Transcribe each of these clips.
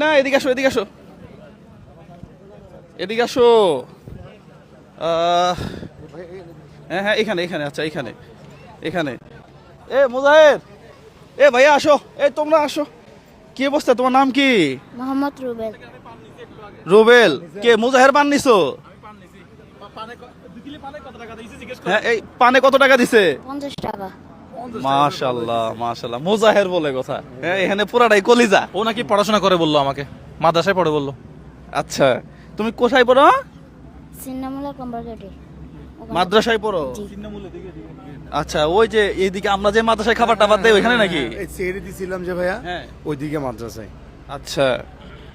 না, এদিকে আসো, এদিকে আসো, এদিকে আসো। হ্যাঁ হ্যাঁ, এখানে এখানে, আচ্ছা এখানে এখানে। মুজাহের, ভাইয়া আসো, তোমরা আসো। কি অবস্থা, তোমার নাম কি? মোহাম্মদ রুবেল। রুবেল। কে মুজাহের পান নিছো? হ্যাঁ, এই পানে কত টাকা দিছে? 50 টাকা। মাশাআল্লাহ মাশাআল্লাহ, মুজাহের বলে কথা। হ্যাঁ, এখানে পুরাটাই কলিজা। ও নাকি পড়াশোনা করে বললো আমাকে, মাদ্রাসায় পড়ে বললো। আচ্ছা, তুমি কোথায় পড়ো? সিন্নামুলা কম্বারগেটে। মাদ্রাসায় পড়ো? জি। আচ্ছা, ওই যে এইদিকে আমরা যে মাদ্রাসায় খাবার টাবার দেই ওইখানে নাকি? এই সেরে দিছিলাম যে ভাইয়া, হ্যাঁ। ওইদিকে মাদ্রাসায়। আচ্ছা,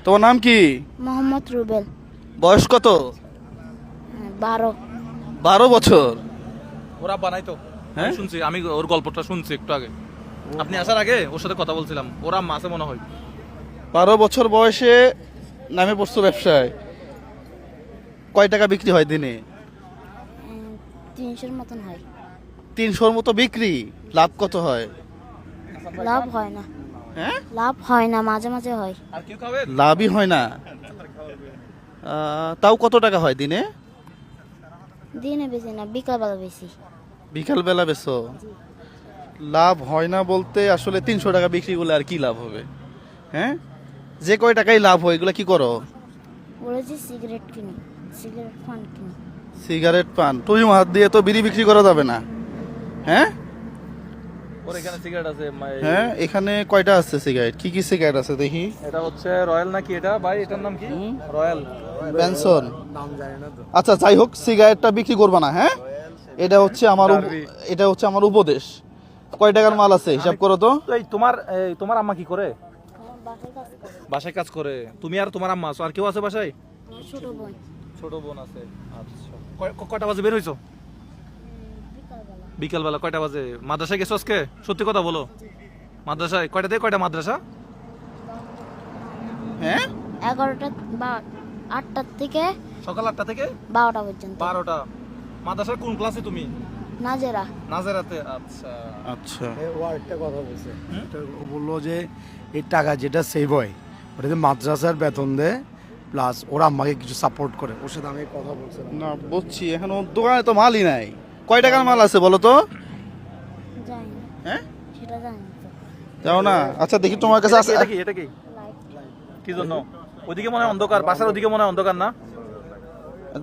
তোমার নাম কি? মোহাম্মদ রুবেল। বয়স কত? 12। 12 বছর। ওরা বানাইতো, হ্যাঁ? শুনছি আমি, ওর গল্পটা শুনছি একটু আগে। আপনি আসার আগে ওর সাথে কথা বলছিলাম, ওরা মাসে মনে হয়। 12 বছর বয়সে নামে পড়ছো ব্যবসায়। কয় টাকা বিক্রি হয় দিনে? 300-এর মতন হয়। 300-র মতো বিক্রি। লাভ কত হয়? লাভ হয় না। হ্যাঁ, লাভ হয় না, মাঝে মাঝে হয়। আর কেউ খাবে? লাভই হয় না। তাও কত টাকা হয় দিনে? দিনে বেশি না, বিকালবেলা বেশি। বিকাল বেলা বেচো। লাভ হয় না বলতে আসলে 300 টাকা বিক্রি করলে আর কি লাভ হবে? হ্যাঁ, যে কয় টাকাই লাভ হয় এগুলো কি করো? বলেছি সিগারেট কিনি, সিগারেট পান কিনি। সিগারেট পান? তুমি হাত দিয়ে তো বিড়ি বিক্রি করা যাবে না। হ্যাঁ ওর এখানে সিগারেট আছে। হ্যাঁ, এখানে কয়টা আছে সিগারেট? কি কি সিগারেট আছে দেখি? এটা হচ্ছে রয়্যাল নাকি এটা ভাই? এটার নাম কি? রয়্যাল। বেনসন। নাম জানি না তো। আচ্ছা, যাই হোক, সিগারেটটা বিক্রি করবা না। হ্যাঁ, এটা হচ্ছে আমার ডার্বি। এটা হচ্ছে আমার উপদেশ। কয় টাকার মাল আছে হিসাব করো তো। তো এই তোমার আম্মা কি করে? আমার বাসায় কাজ করে। বাসায় কাজ করে। তুমি আর তোমার আম্মা আছো, আর কেউ আছে বাসায়? আমার ছোট বোন। ছোট বোন আছে। আচ্ছা, কয়টা বাজে বের হইছো? বিকালবেলা। বিকালবেলা কয়টা বাজে? মাদ্রাসায় গেছো আজকে? সত্যি কথা বলো। মাদ্রাসায় কয়টা থেকে কয়টা মাদ্রাসা? হ্যাঁ, 11টা বা 8টার থেকে সকাল 8টা থেকে 12টা পর্যন্ত। 12টা। মাদ্রাসার কোন ক্লাসে তুমি? নাজেরা। নাজেরাতে। আচ্ছা। আচ্ছা। ও আরেকটা কথা বলছে, ও বললো যে এই টাকা যেটা সেভ হয় ওটাতে মাদ্রাসার বেতন দেয়, প্লাস ওরা আমাকে কিছু সাপোর্ট করে। ওর সাথে আমি কথা বলছিলাম। না, বুঝছি। এখন ওর দোকানে তো মালই নাই। কয় টাকার মাল আছে বলো তো? জানি না, হ্যাঁ, সেটা জানি না তো। যাও না। আচ্ছা, দেখি তোমার কাছে আছে। এটা কি? লাইট। কি জন্য? ওইদিকে মনে হয় অন্ধকার, বাসার ওদিকে মনে হয় অন্ধকার না?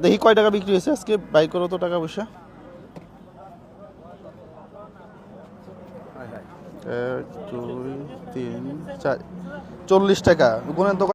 দেখি কয় টাকা বিক্রি হয়েছে আজকে। বাই করো তো টাকা পয়সা। 1 2 3 4 40 টাকা। গুণের দোকান।